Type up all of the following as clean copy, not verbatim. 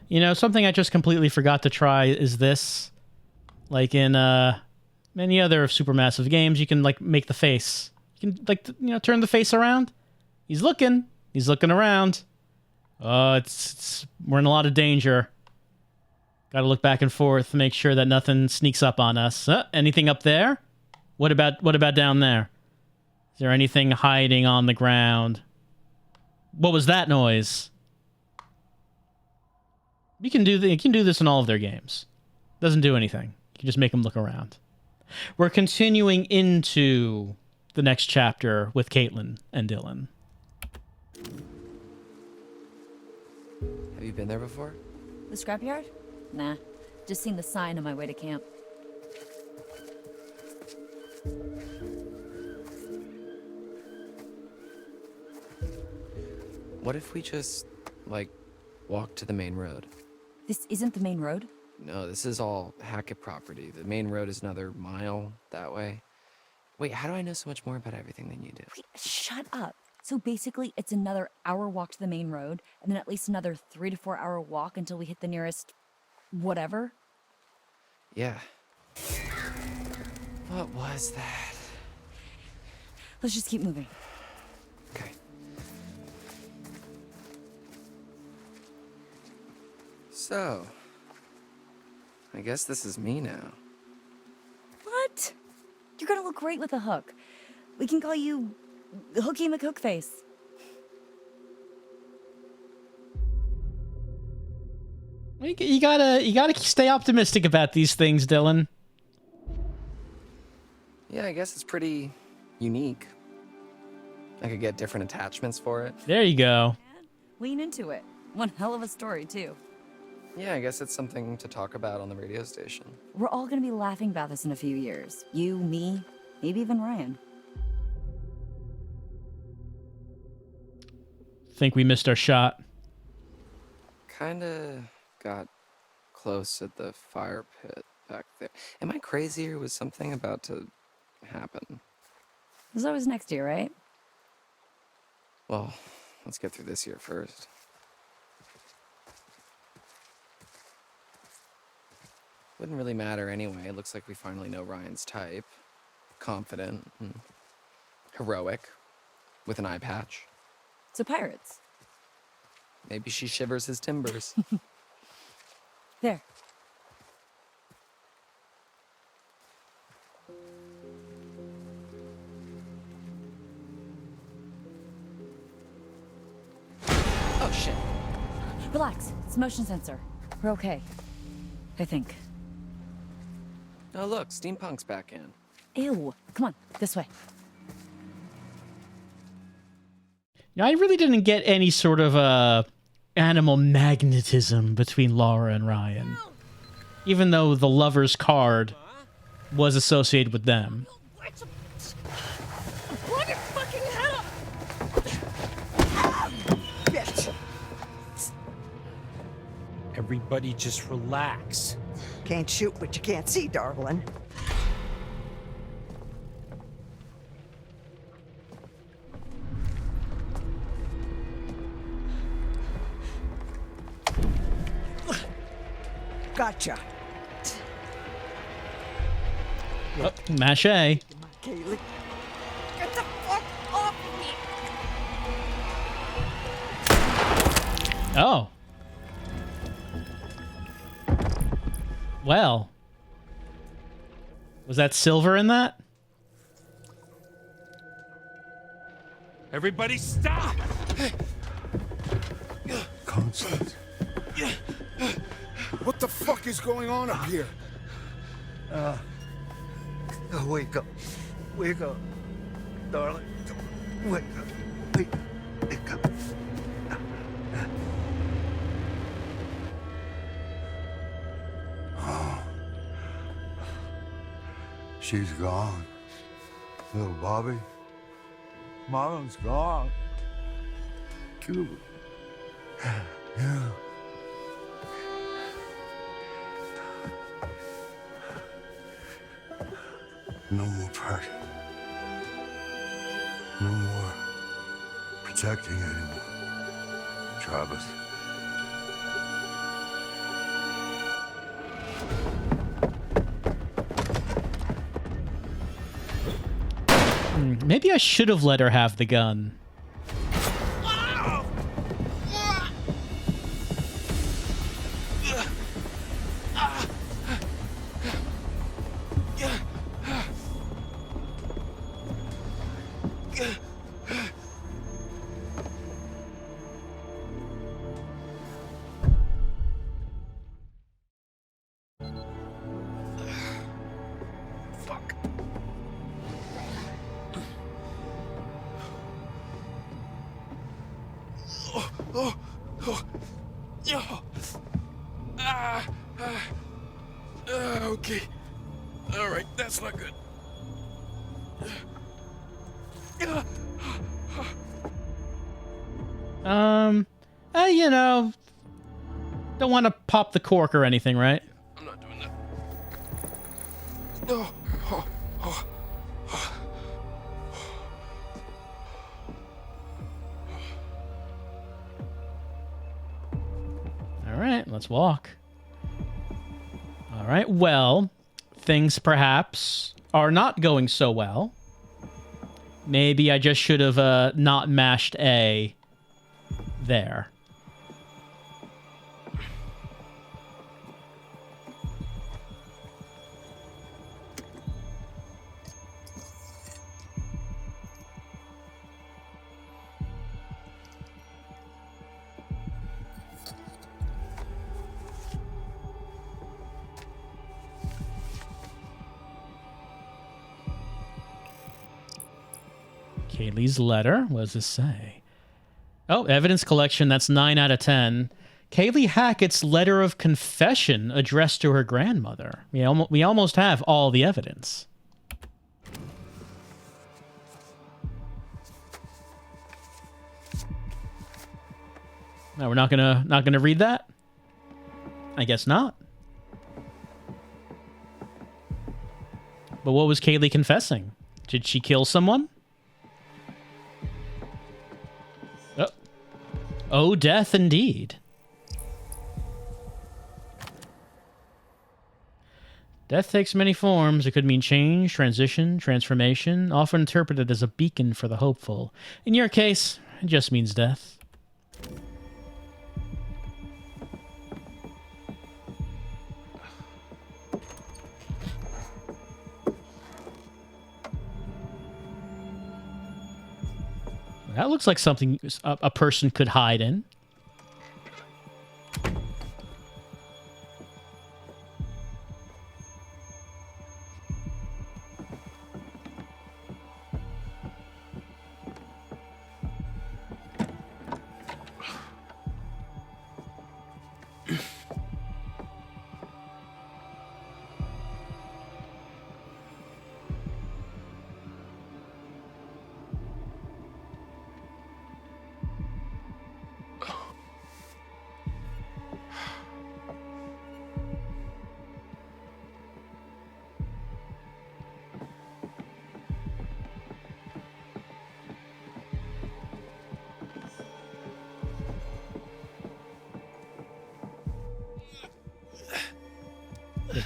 You know, something I just completely forgot to try is this. Like in many other supermassive games, you can like make the face. You can like turn the face around. He's looking. He's looking around. It's we're in a lot of danger. Got to look back and forth, make sure that nothing sneaks up on us. Anything up there? What about down there? Is there anything hiding on the ground? What was that noise? You can do this in all of their games. Doesn't do anything. You just make them look around. We're continuing into the next chapter with Caitlin and Dylan. Have you been there before? The scrapyard? Nah. Just seen the sign on my way to camp. What if we just, like, walk to the main road? This isn't the main road? No, this is all Hackett property. The main road is another mile that way. Wait, how do I know so much more about everything than you do? Wait, shut up. So basically, it's another hour walk to the main road, and then at least another 3 to 4 hour walk until we hit the nearest... whatever? Yeah. What was that? Let's just keep moving. Okay. So, I guess this is me now. What? You're gonna look great with a hook. We can call you Hooky McHookface. You gotta stay optimistic about these things, Dylan. Yeah, I guess it's pretty unique. I could get different attachments for it. There you go. Lean into it. One hell of a story, too. Yeah, I guess it's something to talk about on the radio station. We're all gonna be laughing about this in a few years. You, me, maybe even Ryan. Think we missed our shot. Kinda got close at the fire pit back there. Am I crazy or was something about to happen? There's always next year, right? Well, let's get through this year first. Wouldn't really matter anyway. It looks like we finally know Ryan's type. Confident and heroic with an eye patch. So pirates. Maybe she shivers his timbers. There. Oh, shit. Relax. It's motion sensor. We're okay. I think. Oh, look. Steampunk's back in. Ew. Come on. This way. You know, I really didn't get any sort of animal magnetism between Laura and Ryan, even though the lover's card was associated with them. Blow your fucking head up! Bitch! Everybody just relax. Can't shoot what you can't see, darling. Gotcha. Oh, mache. Kaylee. Get the fuck off of me! Oh. Well. Was that silver in that? Everybody stop! Constant. What the fuck is going on up here? Wake up. Wake up. Darling. Wake up. Wake up. Oh. She's gone. Little Bobby. Mama's gone. Cuba. Yeah. No more pressure. No more protecting anymore. Travis. Maybe I should have let her have the gun. Okay. All right, that's not good. You know, don't want to pop the cork or anything, right? I'm not doing that. Oh, oh, oh. All right, let's walk. All right, well, things perhaps are not going so well. Maybe I just should have not mashed A there. Kaylee's letter. What does this say? Oh, evidence collection. That's 9 out of 10. Kaylee Hackett's letter of confession addressed to her grandmother. We almost have all the evidence. Now we're not gonna read that? I guess not. But what was Kaylee confessing? Did she kill someone? Oh, death indeed. Death takes many forms. It could mean change, transition, transformation, often interpreted as a beacon for the hopeful. In your case, it just means death. That looks like something a person could hide in.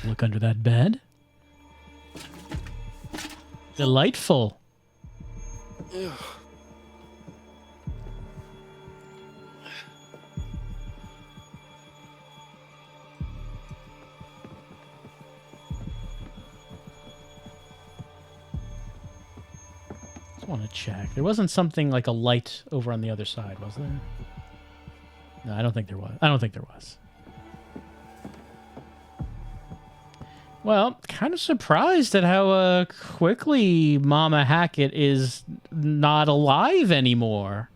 Look under that bed. Delightful. Ew. Just want to check. There wasn't something like a light over on the other side, was there? No, I don't think there was. I don't think there was. Well, kind of surprised at how quickly Mama Hackett is not alive anymore.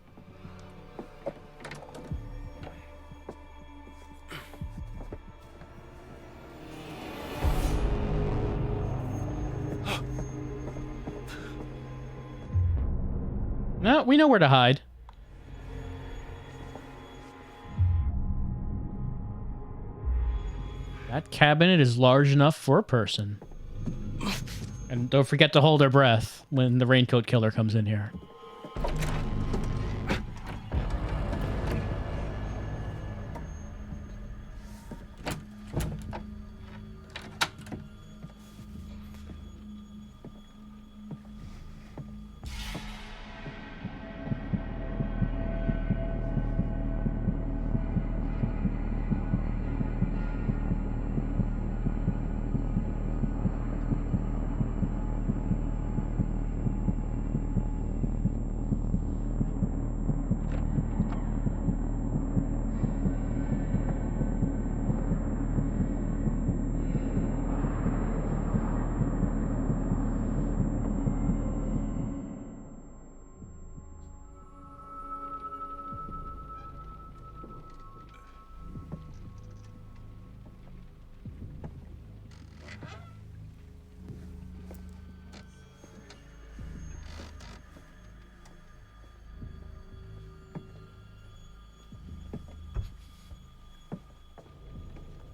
No, we know where to hide. That cabinet is large enough for a person. And don't forget to hold our breath when the raincoat killer comes in here.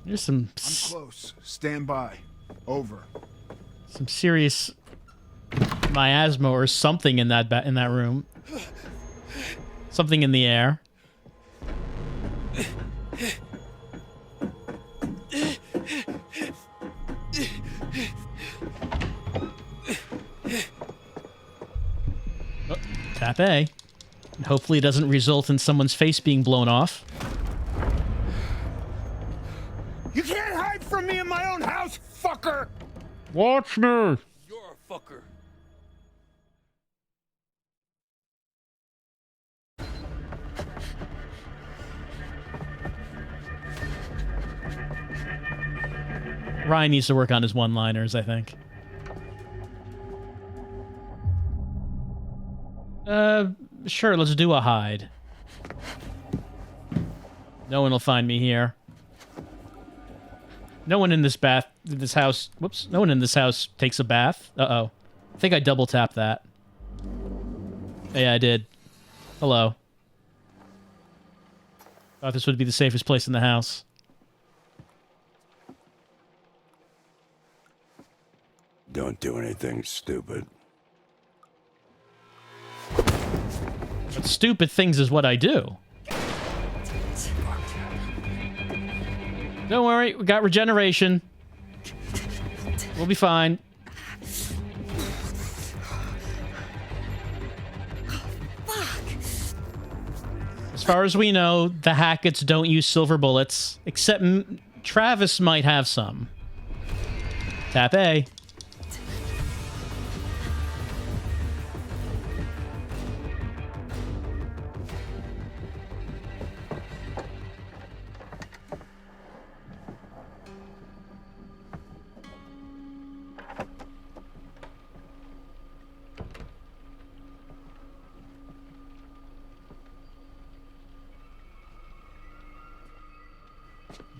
There's some I'm close. Stand by. Over. some serious miasma or something in that in that room. Something in the air. Oh, tap A. And hopefully it doesn't result in someone's face being blown off. You can't hide from me in my own house, fucker! Watch me! You're a fucker. Ryan needs to work on his one-liners, I think. Sure, let's do a hide. No one will find me here. No one in this house... Whoops. No one in this house takes a bath. Uh-oh. I think I double-tapped that. Yeah, I did. Hello. Thought this would be the safest place in the house. Don't do anything stupid. But stupid things is what I do. Don't worry, we got regeneration. We'll be fine. As far as we know, the Hacketts don't use silver bullets, except Travis might have some. Tap A.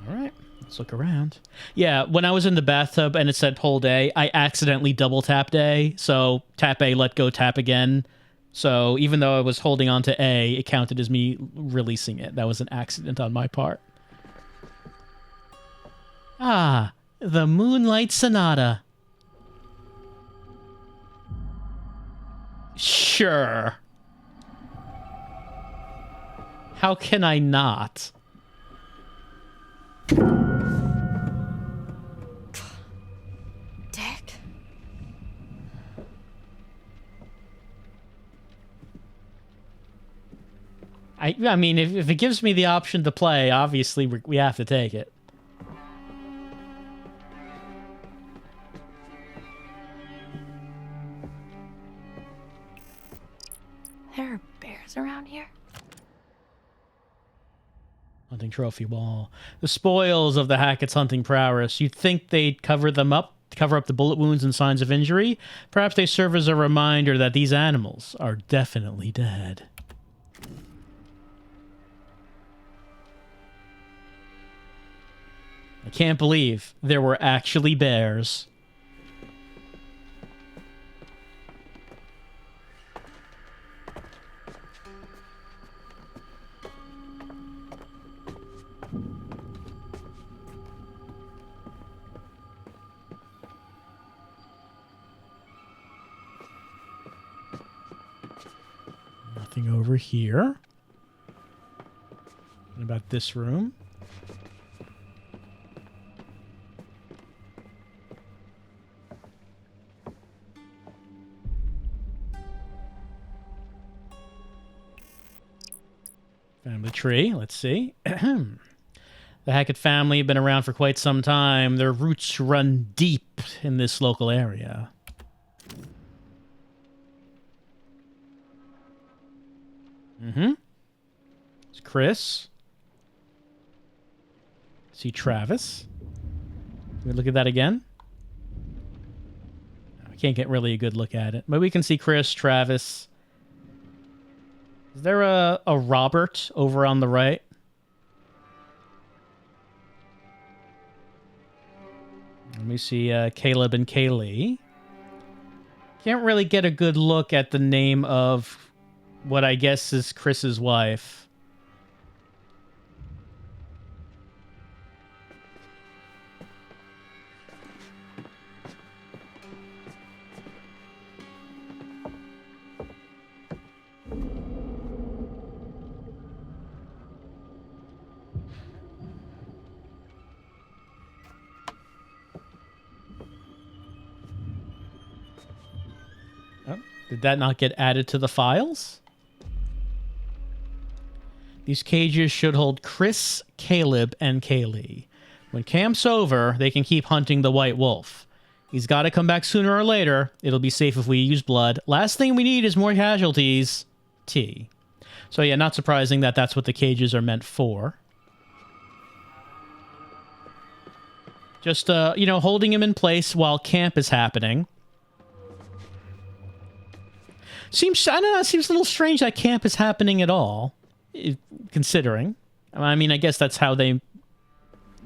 All right, let's look around. Yeah, when I was in the bathtub and it said hold A, I accidentally double tapped A. So tap A, let go, tap again. So even though I was holding on to A, it counted as me releasing it. That was an accident on my part. Ah, the Moonlight Sonata. Sure. How can I not? Dick. I mean, if it gives me the option to play, obviously we have to take it. There are bears around here? Hunting trophy wall. The spoils of the Hackett's hunting prowess. You'd think they'd cover up the bullet wounds and signs of injury. Perhaps they serve as a reminder that these animals are definitely dead. I can't believe there were actually bears. Nothing over here. What about this room? Family tree, let's see. The Hackett family have been around for quite some time. Their roots run deep in this local area. It's Chris. See Travis. Can we look at that again? I can't get really a good look at it. But we can see Chris, Travis. Is there a Robert over on the right? Let me see Caleb and Kaylee. Can't really get a good look at the name of what I guess is Chris's wife. Did that not get added to the files? These cages should hold Chris, Caleb, and Kaylee. When camp's over, they can keep hunting the white wolf. He's got to come back sooner or later. It'll be safe if we use blood. Last thing we need is more casualties. T. So yeah, not surprising that that's what the cages are meant for. Just, you know, holding him in place while camp is happening. Seems, I don't know, it seems a little strange that camp is happening at all, considering. I mean, I guess that's how they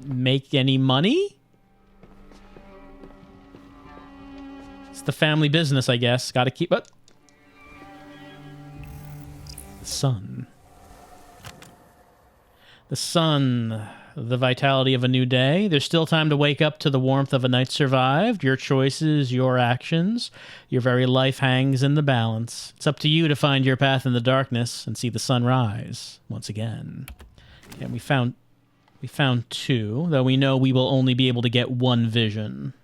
make any money? It's the family business, I guess. Gotta keep up. The sun. The sun. The vitality of a new day. There's still time to wake up to the warmth of a night survived. Your choices, your actions, your very life hangs in the balance. It's up to you to find your path in the darkness and see the sun rise once again. And we found 2, though we know we will only be able to get 1 vision.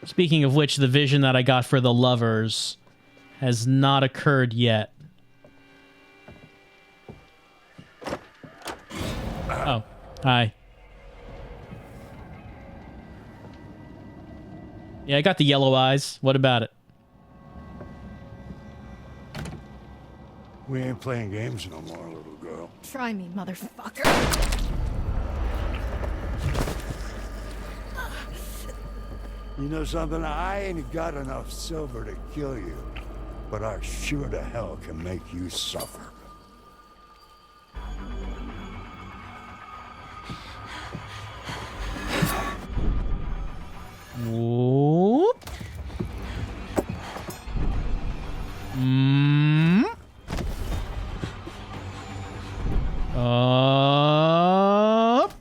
Speaking of which, the vision that I got for the lovers has not occurred yet. Oh, hi. Yeah, I got the yellow eyes. What about it? We ain't playing games no more, little girl. Try me, motherfucker. You know something? I ain't got enough silver to kill you, but I sure to hell can make you suffer. Whoop. Up.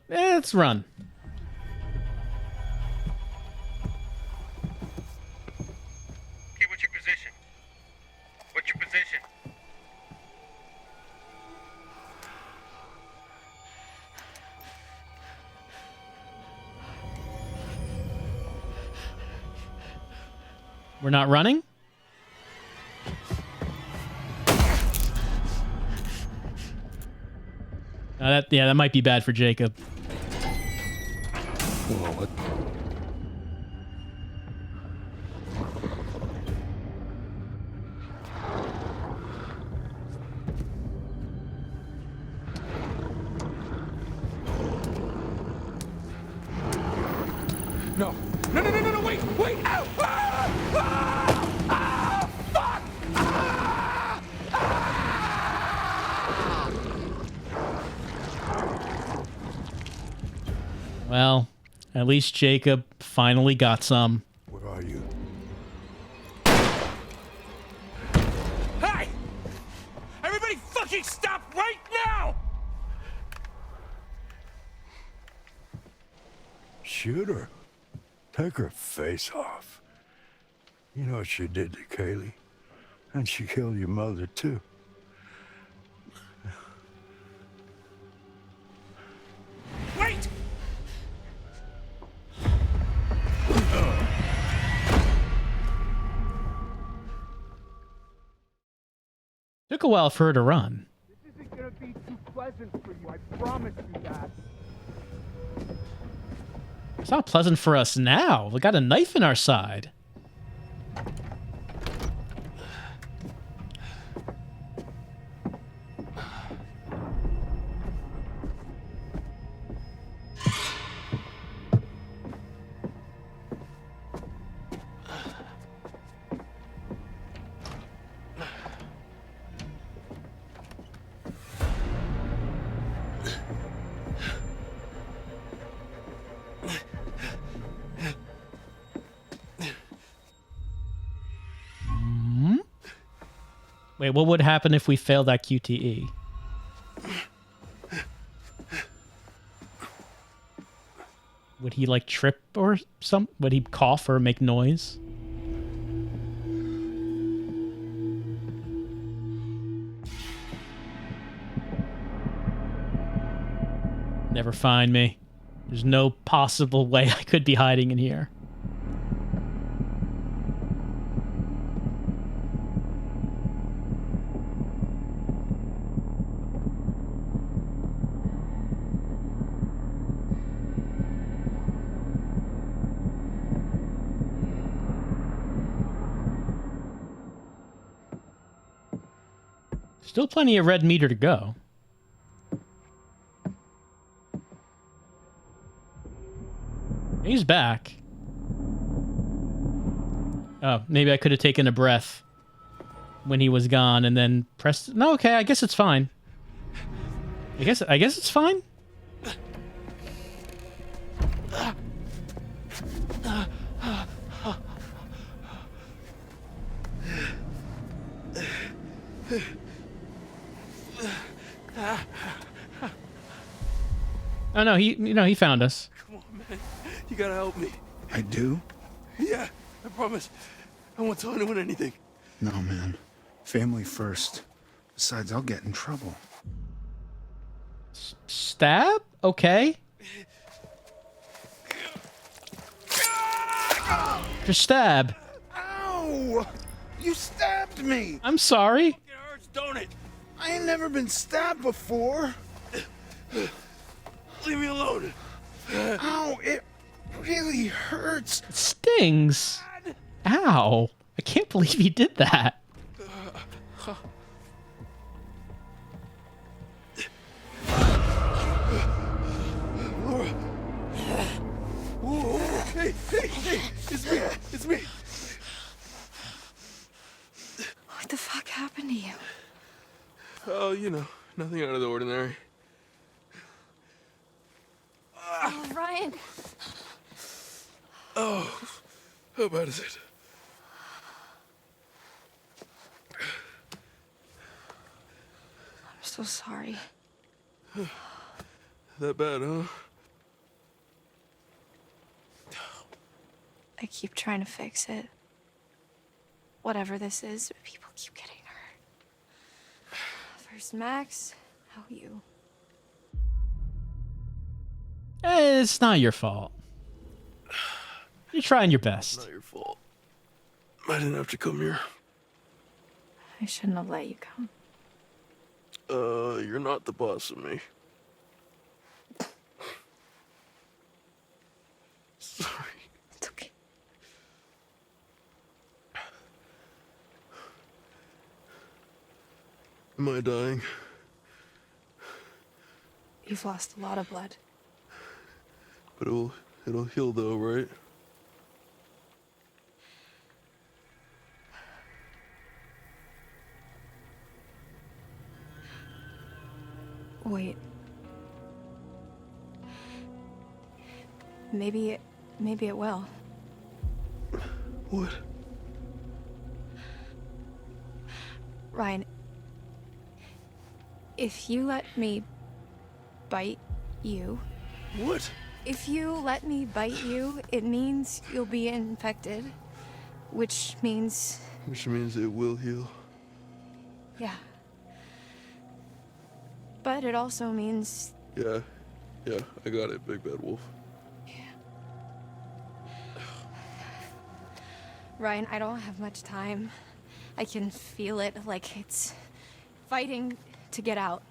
Let's run. Okay, what's your position? What's your position? We're not running? That might be bad for Jacob. Whoa, what? No, wait! Ow! Ah! Ah! Ah! Fuck! Ah! Ah! Well, at least Jacob finally got some. What are you? Hey! Everybody fucking stop right now! Shoot her. Take her face off. You know what she did to Kaylee? And she killed your mother, too. Wait! Took a while for her to run. This isn't gonna be too pleasant for you, I promise you that. It's not pleasant for us now. We got a knife in our side. Wait, what would happen if we failed that QTE? Would he, like, trip or something? Would he cough or make noise? Never find me. There's no possible way I could be hiding in here. Still plenty of red meter to go. He's back. Oh, maybe I could have taken a breath when he was gone and then pressed... No, okay, I guess it's fine. I guess it's fine. Oh no, he found us. Come on, man. You gotta help me. I do? Yeah, I promise. I won't tell anyone anything. No, man. Family first. Besides, I'll get in trouble. Stab? Okay. Just stab. Ow! You stabbed me! I'm sorry. It hurts, don't it? I ain't never been stabbed before. Leave me alone. Ow, it really hurts. It stings. Ow. I can't believe he did that. Laura. Whoa, hey, it's me. What the fuck happened to you? Oh, you know, nothing out of the ordinary. Oh, Ryan. Oh, how bad is it? I'm so sorry. That bad, huh? I keep trying to fix it. Whatever this is, people keep getting hurt. First Max, how you? It's not your fault. You're trying your best. Not your fault. I didn't have to come here. I shouldn't have let you come. You're not the boss of me. Sorry. It's okay. Am I dying? You've lost a lot of blood. But it'll heal though, right? Wait. Maybe it will. What? Ryan, if you let me bite you, What? if you let me bite you, it means you'll be infected, which means, Which means it will heal. yeah. But it also means Yeah, I got it, Big Bad Wolf. Ryan, I don't have much time. I can feel it like it's fighting to get out.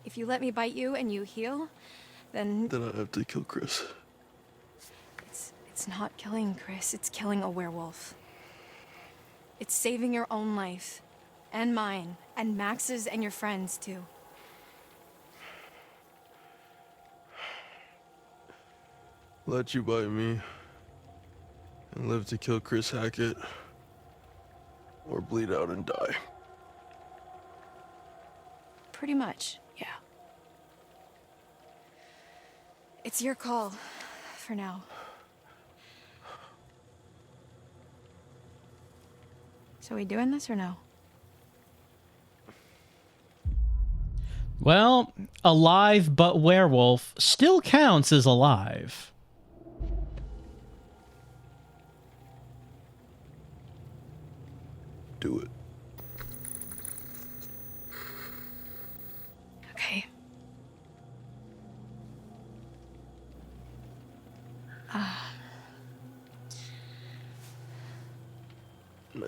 If you let me bite you and you heal, then Then I have to kill Chris. it's not killing Chris, it's killing a werewolf. It's saving your own life, and mine, and Max's, and your friends too. Let you bite me and live to kill Chris Hackett, or bleed out and die. Pretty much, yeah. It's your call, for now. So we doing this or no? Well, alive but werewolf still counts as alive. Do it. Okay.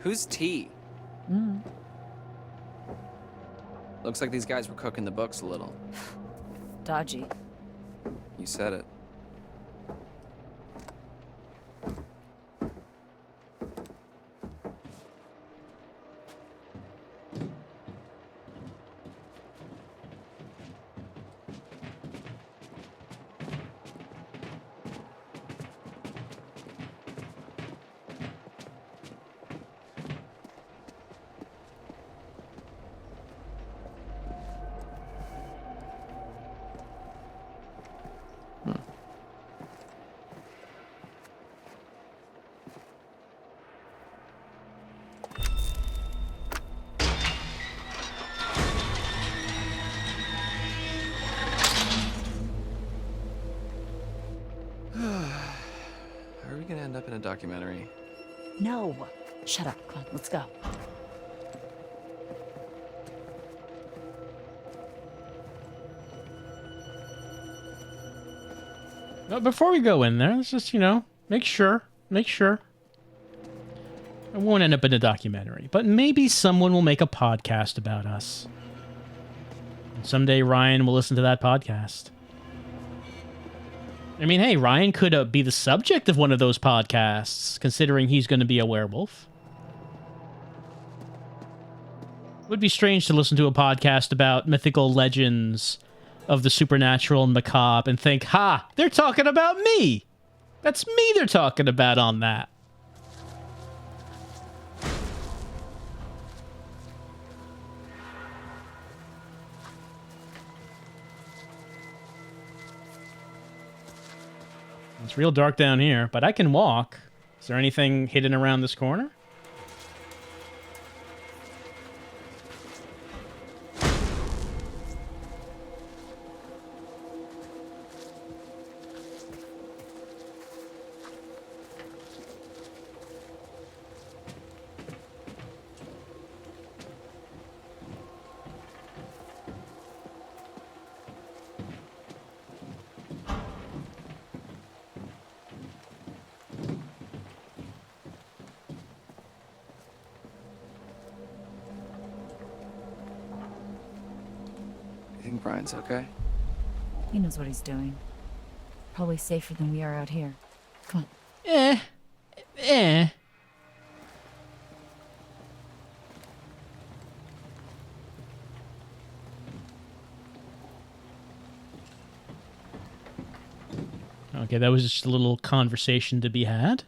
Who's T? Mm. Looks like these guys were cooking the books a little. Dodgy. You said it. Are we gonna end up in a documentary? No. Shut up. Come on, let's go. But before we go in there, let's just, make sure. It won't end up in a documentary, but maybe someone will make a podcast about us. And someday Ryan will listen to that podcast. I mean, hey, Ryan could be the subject of one of those podcasts, considering he's going to be a werewolf. It would be strange to listen to a podcast about mythical legends of the supernatural and macabre and think, ha, they're talking about me. That's me they're talking about on that. It's real dark down here, but I can walk. Is there anything hidden around this corner? You think Brian's okay? He knows what he's doing. Probably safer than we are out here. Come on. Eh. Okay, that was just a little conversation to be had.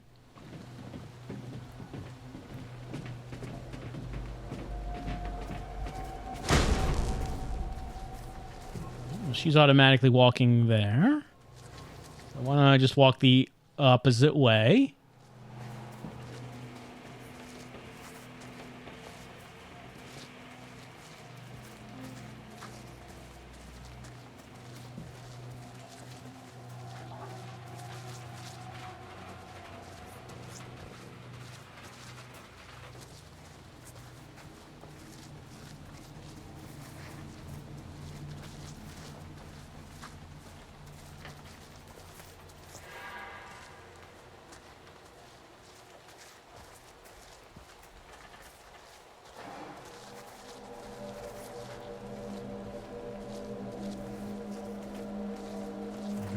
Well, she's automatically walking there. So why don't I just walk the opposite way?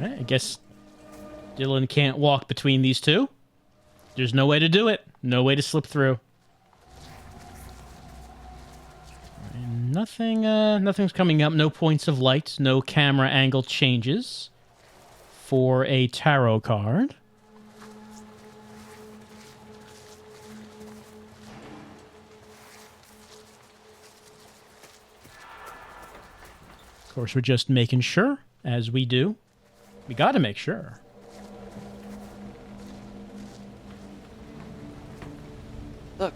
Alright, I guess Dylan can't walk between these two. There's no way to do it. No way to slip through. And nothing's coming up. No points of light. No camera angle changes for a tarot card. Of course, we're just making sure, as we do. We gotta make sure. Look.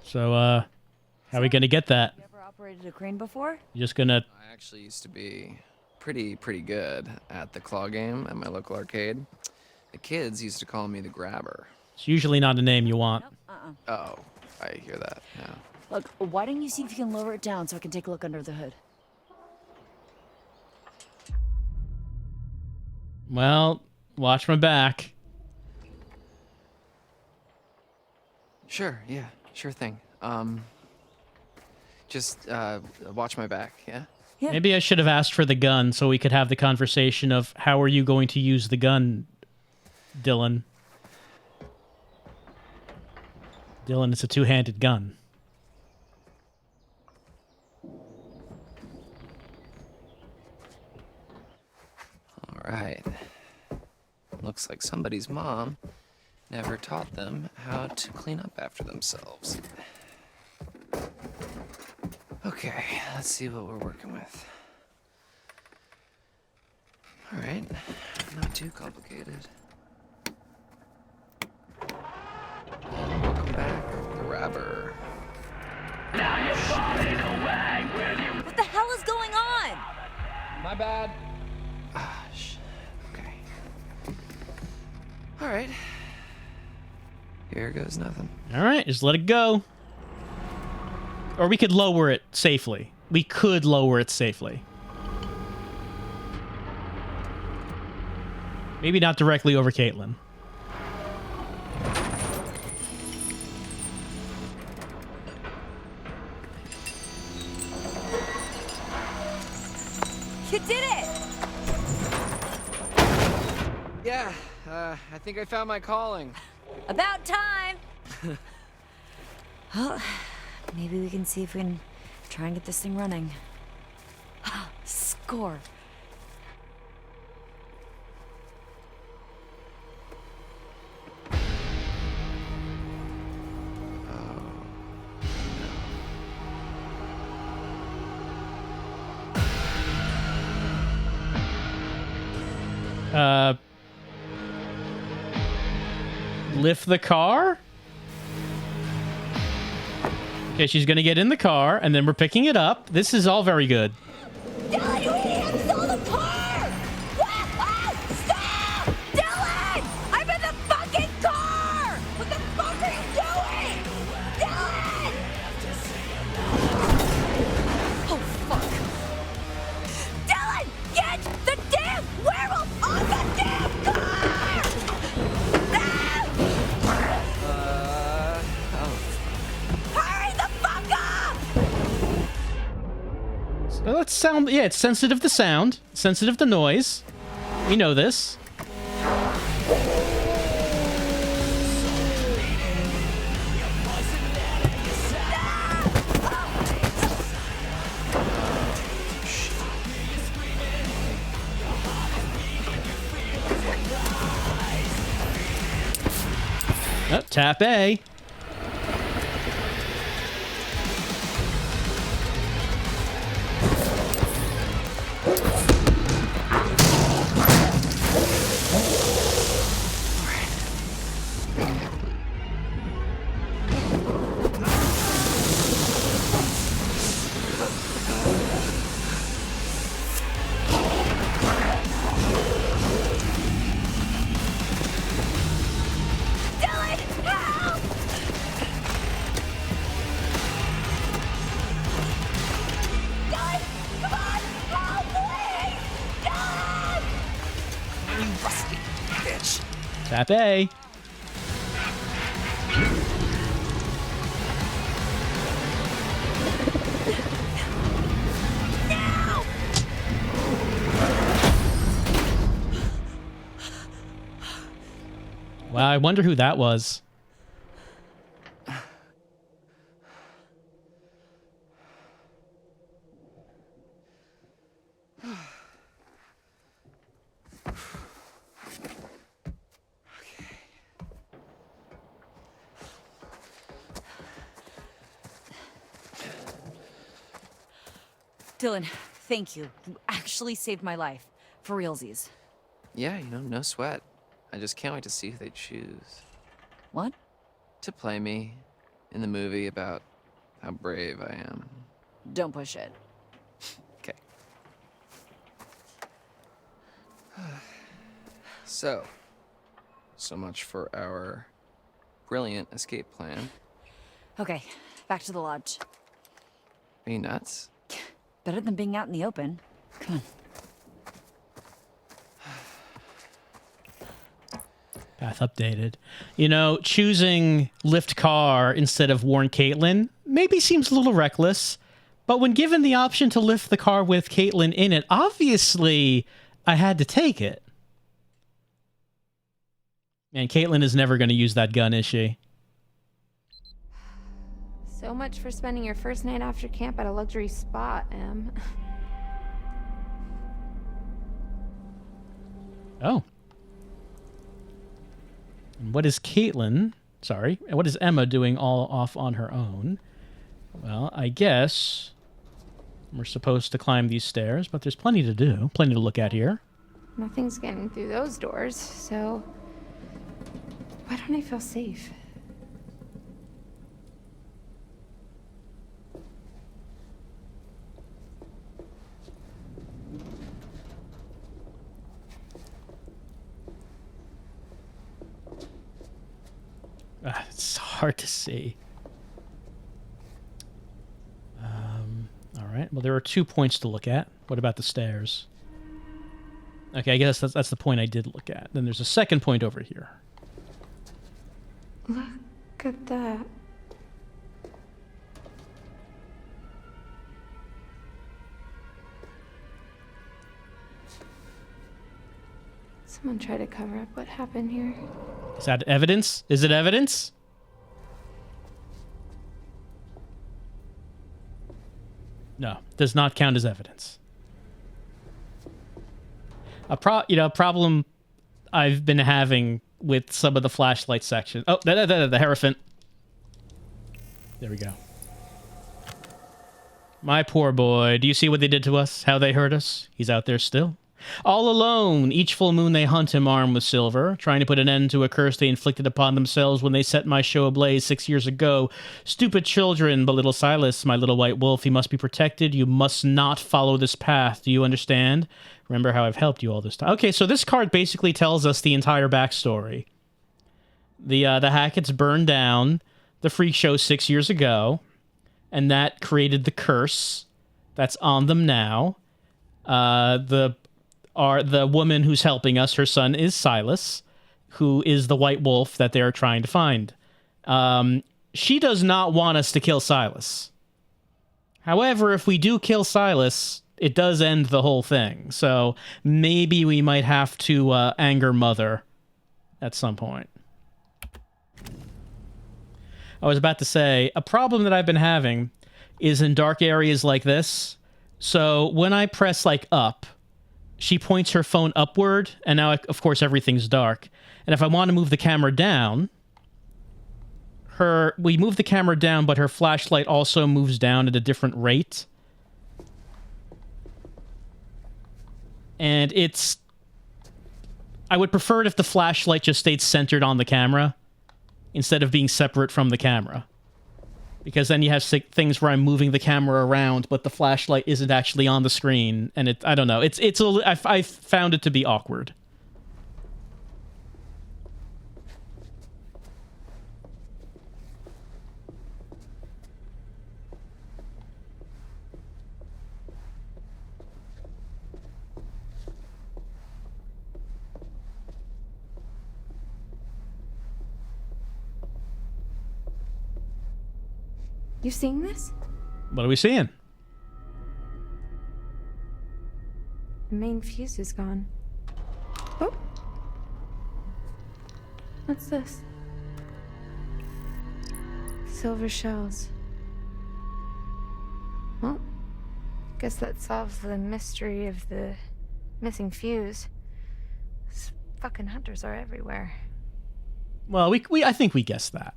So, how are we gonna get that? You ever operated a crane before? You just gonna... I actually used to be pretty good at the claw game at my local arcade. The kids used to call me the grabber. It's usually not a name you want. Nope. Oh, I hear that now. Look, why don't you see if you can lower it down so I can take a look under the hood? Well, watch my back. Sure, yeah, sure thing. Just watch my back, yeah? Yeah. Maybe I should have asked for the gun so we could have the conversation of how are you going to use the gun, Dylan? Dylan, it's a two-handed gun. All right. Looks like somebody's mom never taught them how to clean up after themselves. Okay, let's see what we're working with. All right, not too complicated. And welcome back, grabber. What the hell is going on? My bad. Ah, okay. All right. Here goes nothing. All right, just let it go. Or we could lower it safely. We could lower it safely. Maybe not directly over Caitlin. You did it! Yeah, I think I found my calling. About time! Well, maybe we can see if we can try and get this thing running. Score. Lift the car? Okay, she's gonna get in the car, and then we're picking it up. This is all very good. Dylan, you idiot! Stole the car! Stop! Dylan! I'm in the fucking car! What the fuck are you doing? Dylan! Oh, fuck. Dylan! Get the damn werewolf on the damn car! Hurry the fuck up! So let's sound. Yeah, it's sensitive to sound, sensitive to noise. We know this. Oh, tap A. Dylan, help! Dylan, come on! Help, please! Dylan! You rusty bitch. Tap A. Now! Wow, I wonder who that was. Dylan, thank you. You actually saved my life. For realsies. Yeah, no sweat. I just can't wait to see who they choose What? to play me in the movie about how brave I am. Don't push it. Okay. So much for our brilliant escape plan. Okay, Back to the lodge. Are you nuts? Better than being out in the open. Come on. Path updated. You know, choosing lift car instead of warn Caitlin maybe seems a little reckless, but when given the option to lift the car with Caitlin in it, obviously I had to take it. And Caitlin is never going to use that gun, is she? So much for spending your first night after camp at a luxury spa, Em. Oh. And what is Caitlin? Sorry. What is Emma doing all off on her own? Well, I guess we're supposed to climb these stairs, but there's plenty to do. Plenty to look at here. Nothing's getting through those doors, so why don't I feel safe? It's hard to see. All right. Well, there are 2 points to look at. What about the stairs? Okay, I guess that's the point I did look at. Then there's a second point over here. Look at that. Someone try to cover up what happened here. Is that evidence? Is it evidence? No, does not count as evidence. A problem I've been having with some of the flashlight section. Oh, the hierophant. There we go. My poor boy. Do you see what they did to us? How they hurt us? He's out there still. All alone, each full moon they hunt him armed with silver, trying to put an end to a curse they inflicted upon themselves when they set my show ablaze 6 years ago. Stupid children, but little Silas, my little white wolf, he must be protected. You must not follow this path. Do you understand? Remember how I've helped you all this time. Okay, so this card basically tells us the entire backstory. The Hackett's burned down the freak show 6 years ago, and that created the curse that's on them now. The woman who's helping us, her son is Silas, who is the white wolf that they're trying to find. She does not want us to kill Silas. However, if we do kill Silas, it does end the whole thing. So maybe we might have to anger Mother at some point. I was about to say, a problem that I've been having is in dark areas like this. So when I press like up, she points her phone upward, and now, of course, everything's dark. And if I want to move the camera down, we move the camera down, but her flashlight also moves down at a different rate. And I would prefer it if the flashlight just stayed centered on the camera instead of being separate from the camera. Because then you have things where I'm moving the camera around, but the flashlight isn't actually on the screen, and I don't know. I found it to be awkward. You seeing this? What are we seeing? The main fuse is gone. Oh. What's this? Silver shells. Well, guess that solves the mystery of the missing fuse. These fucking hunters are everywhere. Well, I think we guessed that.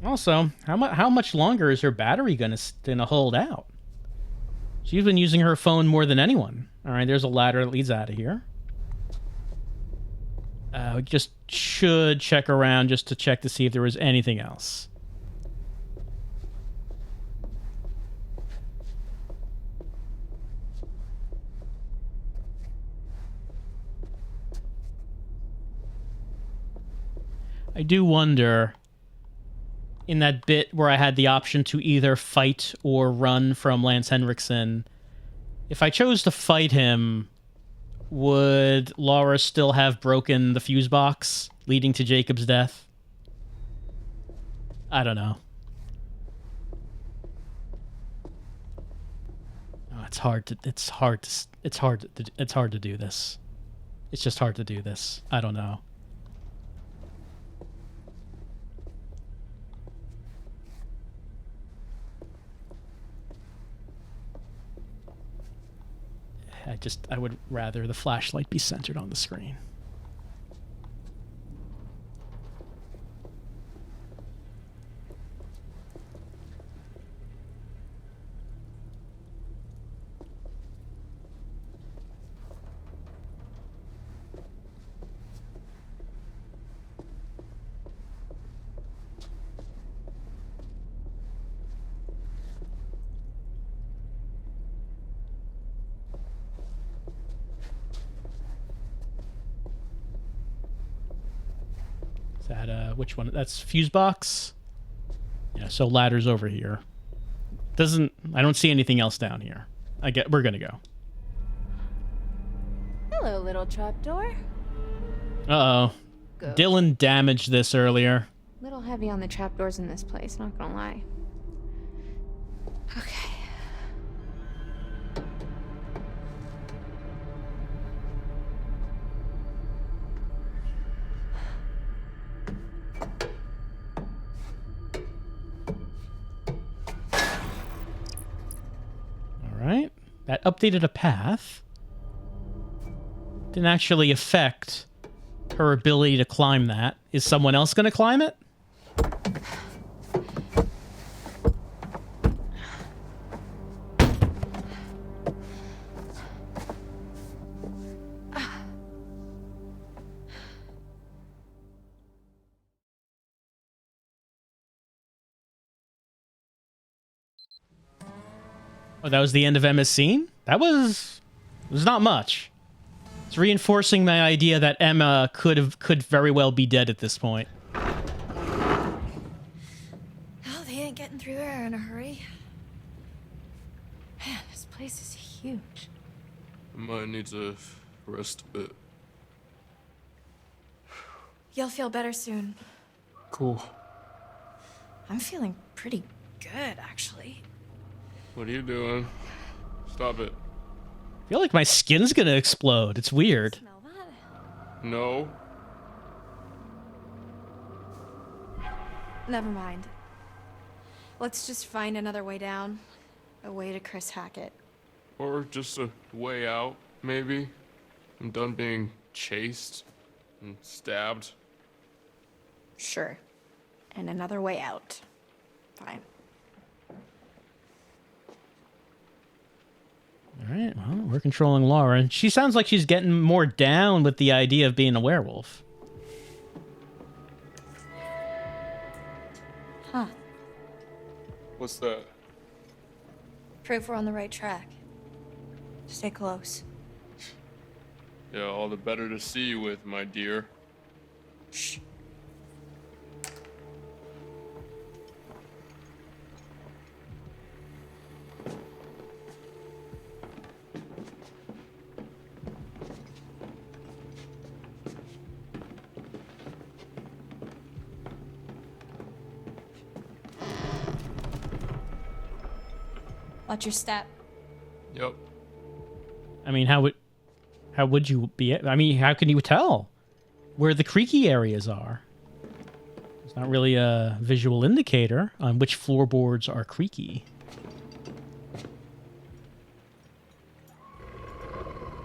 Also, how much longer is her battery gonna hold out? She's been using her phone more than anyone. All right, there's a ladder that leads out of here. We just should check around just to check to see if there was anything else. I do wonder, in that bit where I had the option to either fight or run from Lance Henriksen, if I chose to fight him, would Laura still have broken the fuse box, leading to Jacob's death? I don't know. Oh, it's hard to do this. It's just hard to do this. I don't know. I would rather the flashlight be centered on the screen. Is that which one? That's fuse box. Yeah, so ladder's over here. I don't see anything else down here. We're gonna go. Hello, little trapdoor. Uh-oh. Go. Dylan damaged this earlier. Little heavy on the trapdoors in this place, not gonna lie. Okay. Alright. That updated a path. Didn't actually affect her ability to climb that. Is someone else going to climb it? Oh, that was the end of Emma's scene? That was not much. It's reinforcing my idea that Emma could very well be dead at this point. Oh, they ain't getting through there in a hurry. Man, this place is huge. I might need to rest a bit. You'll feel better soon. Cool. I'm feeling pretty good, actually. What are you doing? Stop it. I feel like my skin's gonna explode. It's weird. Smell that? No. Never mind. Let's just find another way down. A way to Chris Hackett. Or just a way out, maybe. I'm done being chased and stabbed. Sure. And another way out. Fine. All right, well, we're controlling Laura. And she sounds like she's getting more down with the idea of being a werewolf. Huh. What's that? Proof we're on the right track. Stay close. Yeah, all the better to see you with, my dear. Shh. Watch your step. Yep. I mean, how would you be? I mean, how can you tell where the creaky areas are? It's not really a visual indicator on which floorboards are creaky.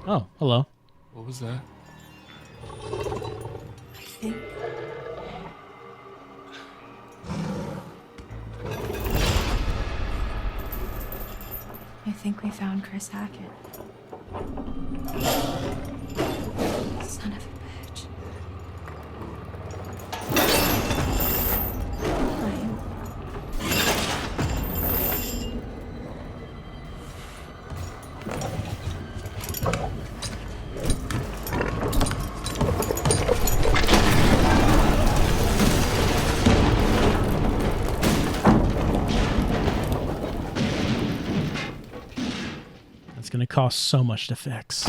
Oh, hello. What was that? I think we found Chris Hackett. Son of a bitch. Fine. going to cost so much to fix.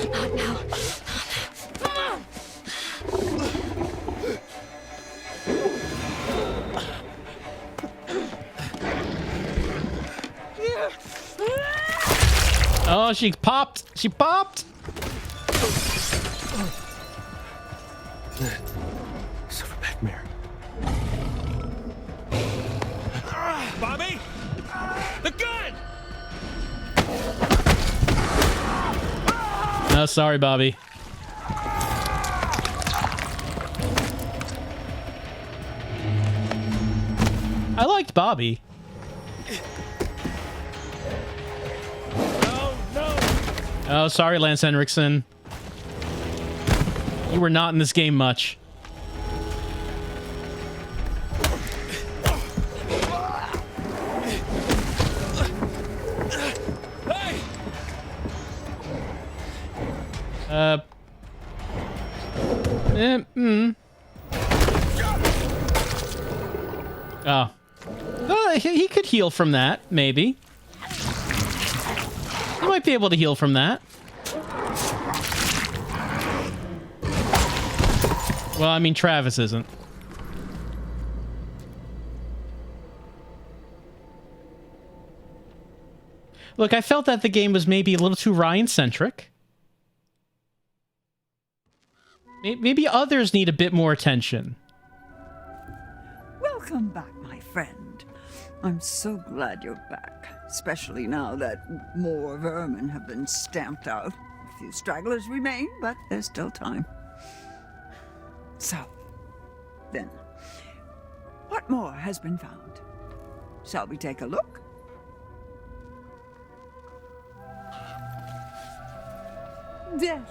Not now. Oh, she popped. She popped. Silverback mare. Bobby? The gun! No, sorry, Bobby. I liked Bobby. Oh, sorry, Lance Henriksen. You were not in this game much. Oh. He could heal from that, maybe. He might be able to heal from that. Well, I mean, Travis isn't. Look, I felt that the game was maybe a little too Ryan-centric. Maybe others need a bit more attention. Welcome back, my friend. I'm so glad you're back, especially now that more vermin have been stamped out. A few stragglers remain, but there's still time. So, then, what more has been found? Shall we take a look? Death.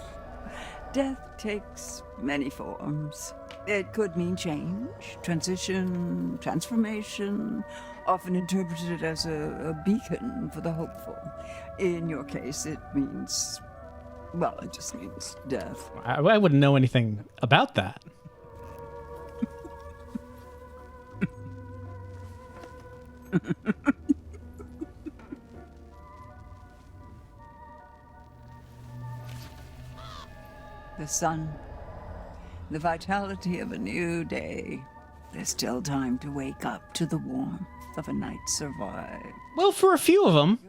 Death takes many forms. It could mean change, transition, transformation, often interpreted as a beacon for the hopeful. In your case, it means, well, it just means death. I wouldn't know anything about that. The sun, the vitality of a new day. There's still time to wake up to the warmth of a night survived. Well, for a few of them.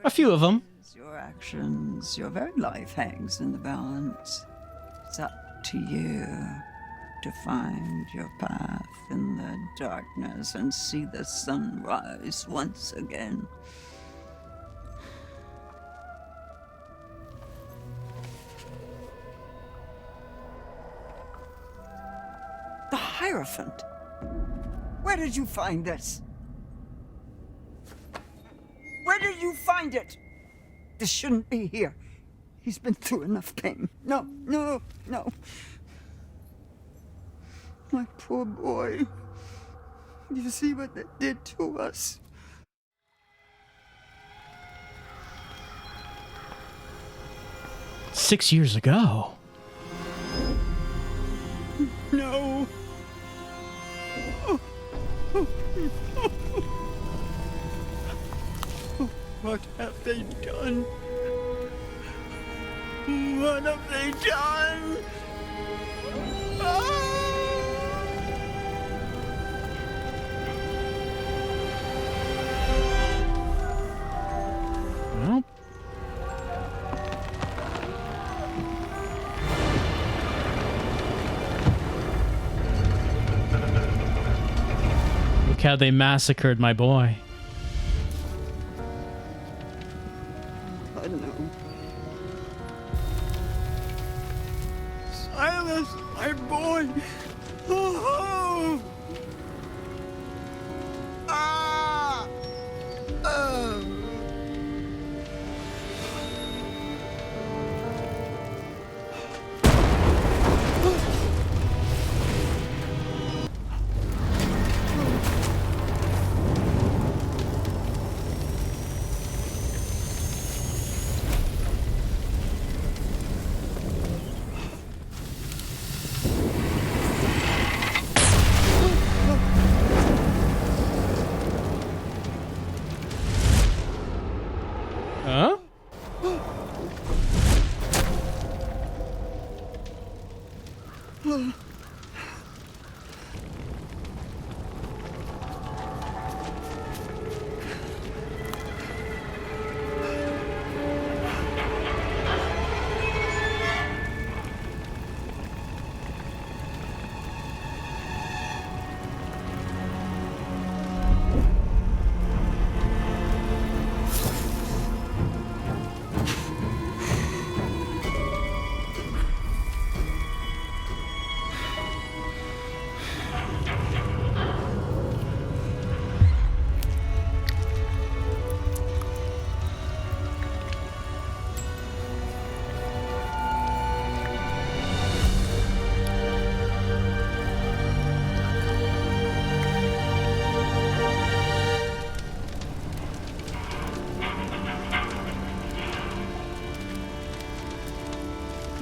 Your actions, your very life hangs in the balance. It's up to you to find your path in the darkness and see the sun rise once again. The hierophant. Where did you find this? Where did you find it? This shouldn't be here. He's been through enough pain. No, no, no. My poor boy. You see what that did to us? "6 years ago." No. What have they done? What have they done? Well. Look how they massacred my boy. I don't know. Silas, my boy. Oh. Ah.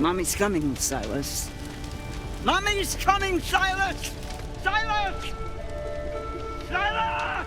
Mommy's coming, Silas. Mommy's coming, Silas! Silas! Silas!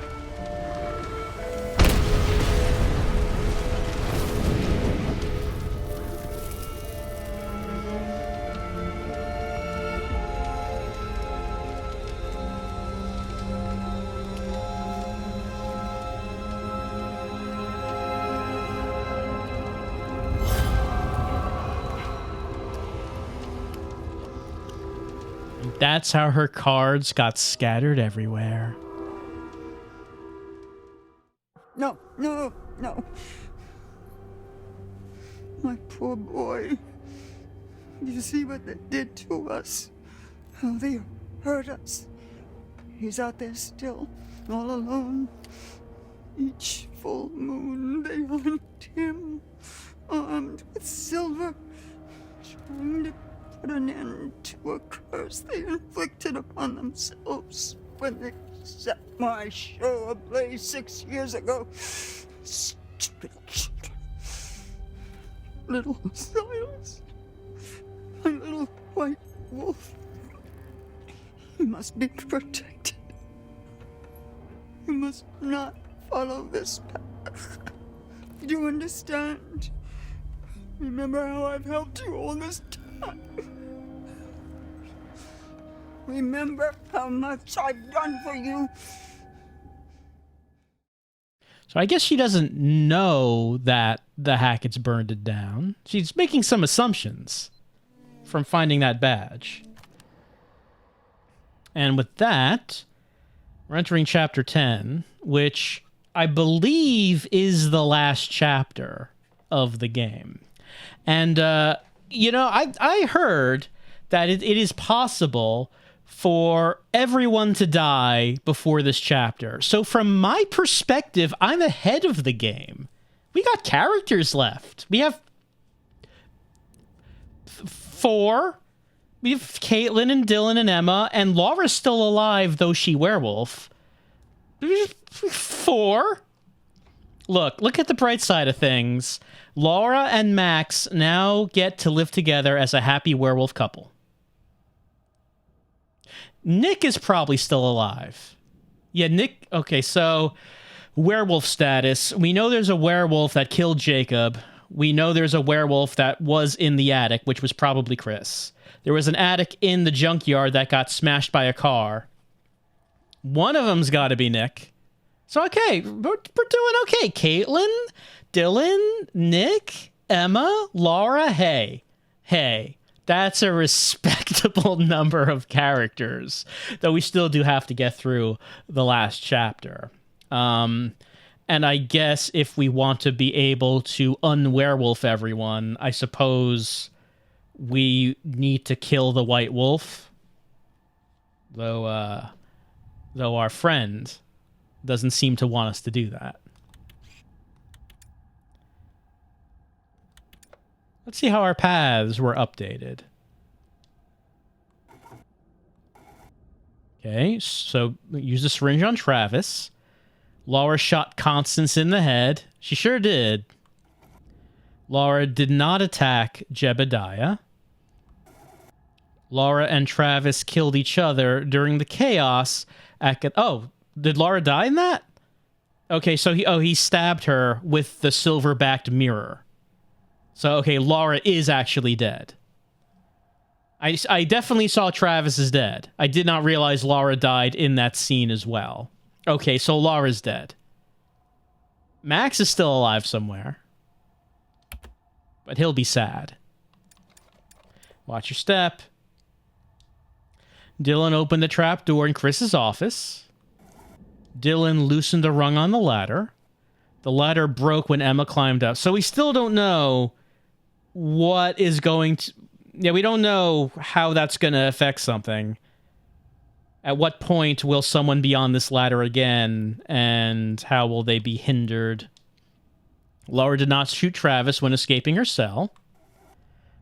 That's how her cards got scattered everywhere. No, no, no. My poor boy. You see what they did to us? How they hurt us. He's out there still, all alone. Each full moon they hunt him, armed with silver, trying to put an end to a curse they inflicted upon themselves when they set my show ablaze 6 years ago. Stupid children. Little Silas, my little white wolf. He must be protected. You must not follow this path. Do you understand? Remember how I've helped you all this time. Remember how much I've done for you. So I guess she doesn't know that the Hackett's burned it down. She's making some assumptions from finding that badge. And with that, we're entering chapter 10, which I believe is the last chapter of the game. And, you know, I heard that it is possible for everyone to die before this chapter. So from my perspective, I'm ahead of the game. We got characters left. We have 4. We have Caitlin and Dylan and Emma, and Laura's still alive, though she werewolf. 4. Look at the bright side of things. Laura and Max now get to live together as a happy werewolf couple. Nick is probably still alive. Yeah, Nick... Okay, so werewolf status. We know there's a werewolf that killed Jacob. We know there's a werewolf that was in the attic, which was probably Chris. There was an attic in the junkyard that got smashed by a car. One of them's got to be Nick. So, okay, we're doing okay. Caitlin, Dylan, Nick, Emma, Laura, hey. That's a respectable number of characters, though we still do have to get through the last chapter. And I guess if we want to be able to unwerewolf everyone, I suppose we need to kill the white wolf. Though our friend doesn't seem to want us to do that. Let's see how our paths were updated. Okay, so use the syringe on Travis. Laura shot Constance in the head. She sure did. Laura did not attack Jebediah. Laura and Travis killed each other during the chaos at... Oh, did Laura die in that? Okay, so he stabbed her with the silver-backed mirror. So, okay, Laura is actually dead. I definitely saw Travis is dead. I did not realize Laura died in that scene as well. Okay, so Laura's dead. Max is still alive somewhere. But he'll be sad. Watch your step. Dylan opened the trap door in Chris's office. Dylan loosened the rung on the ladder. The ladder broke when Emma climbed up. So we still don't know what is going to... Yeah, we don't know how that's going to affect something. At what point will someone be on this ladder again, and how will they be hindered? Laura did not shoot Travis when escaping her cell.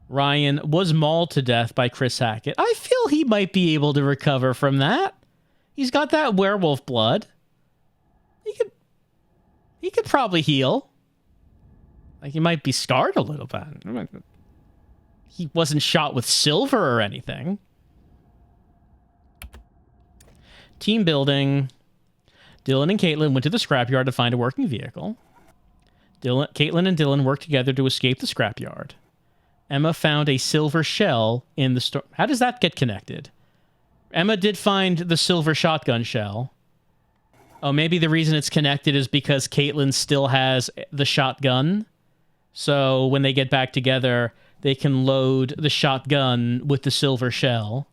Ryan was mauled to death by Chris Hackett. I feel he might be able to recover from that. He's got that werewolf blood. He could probably heal. Like, he might be scarred a little bit. He wasn't shot with silver or anything. Team building. Dylan and Caitlin went to the scrapyard to find a working vehicle. Caitlin and Dylan worked together to escape the scrapyard. Emma found a silver shell in the store. How does that get connected? Emma did find the silver shotgun shell. Oh, maybe the reason it's connected is because Caitlin still has the shotgun. So when they get back together, they can load the shotgun with the silver shell.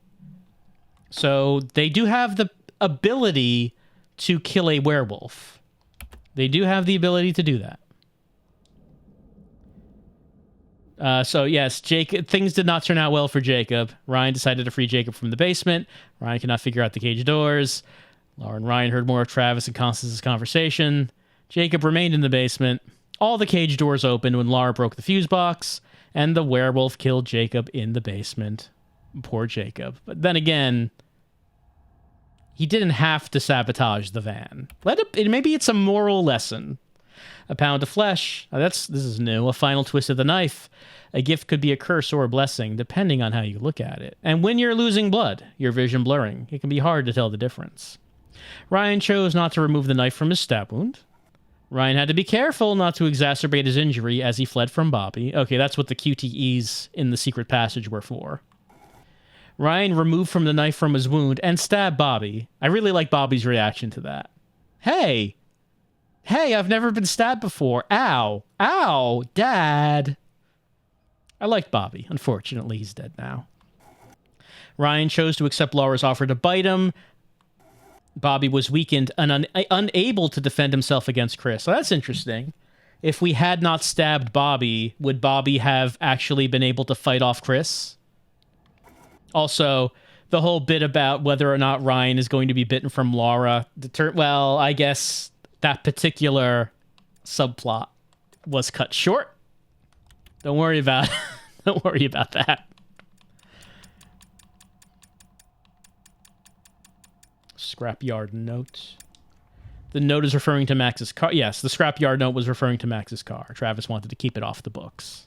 So they do have the ability to kill a werewolf. They do have the ability to do that. So yes, things did not turn out well for Jacob. Ryan decided to free Jacob from the basement. Ryan could not figure out the cage doors. Laura and Ryan heard more of Travis and Constance's conversation. Jacob remained in the basement. All the cage doors opened when Laura broke the fuse box, and the werewolf killed Jacob in the basement. Poor Jacob. But then again, he didn't have to sabotage the van. Maybe it's a moral lesson. A pound of flesh. This is new. A final twist of the knife. A gift could be a curse or a blessing, depending on how you look at it. And when you're losing blood, your vision blurring, it can be hard to tell the difference. Ryan chose not to remove the knife from his stab wound. Ryan had to be careful not to exacerbate his injury as he fled from Bobby. Okay, that's what the QTEs in the secret passage were for. Ryan removed the knife from his wound and stabbed Bobby. I really like Bobby's reaction to that. Hey, I've never been stabbed before. Ow. Ow, Dad. I liked Bobby. Unfortunately, he's dead now. Ryan chose to accept Laura's offer to bite him. Bobby was weakened and unable to defend himself against Chris. So that's interesting. If we had not stabbed Bobby, would Bobby have actually been able to fight off Chris? Also, the whole bit about whether or not Ryan is going to be bitten from Laura. Well, I guess that particular subplot was cut short. Don't worry about don't worry about that. Scrapyard note. The note is referring to Max's car. Yes, the scrapyard note was referring to Max's car. Travis wanted to keep it off the books.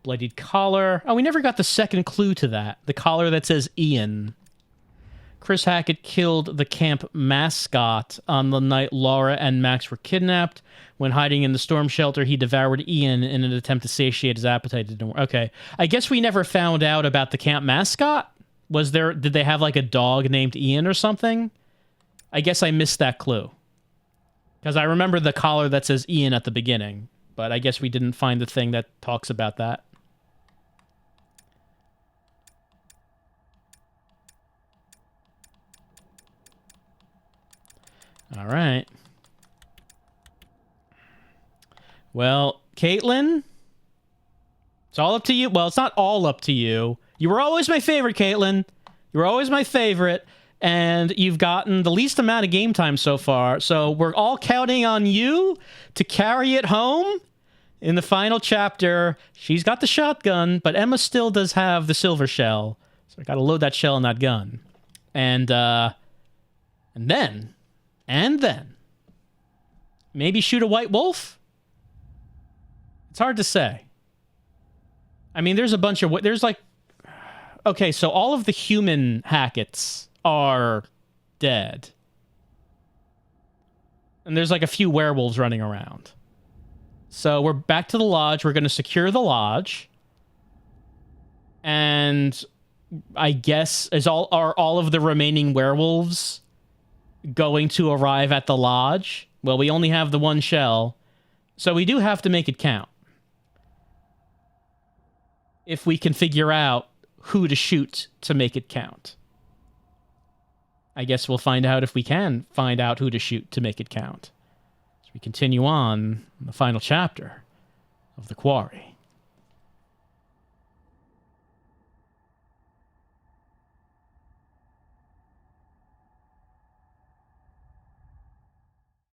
Bloodied collar. Oh, we never got the second clue to that. The collar that says Ian. Chris Hackett killed the camp mascot on the night Laura and Max were kidnapped. When hiding in the storm shelter, he devoured Ian in an attempt to satiate his appetite. Okay. I guess we never found out about the camp mascot. Did they have like a dog named Ian or something? I guess I missed that clue. Because I remember the collar that says Ian at the beginning. But I guess we didn't find the thing that talks about that. All right. Well, Caitlin, it's all up to you. Well, it's not all up to you. You were always my favorite, Caitlin. You were always my favorite, and you've gotten the least amount of game time so far. So we're all counting on you to carry it home in the final chapter. She's got the shotgun, but Emma still does have the silver shell. So I got to load that shell in that gun. And then, maybe shoot a white wolf? It's hard to say. I mean, there's a bunch of... There's like... Okay, so all of the human Hacketts are dead. And there's like a few werewolves running around. So we're back to the lodge. We're going to secure the lodge. And I guess are all of the remaining werewolves going to arrive at the lodge? Well, we only have the one shell, so we do have to make it count. If we can figure out who to shoot to make it count. I guess we'll find out if we can find out who to shoot to make it count. As we continue on in the final chapter of The Quarry.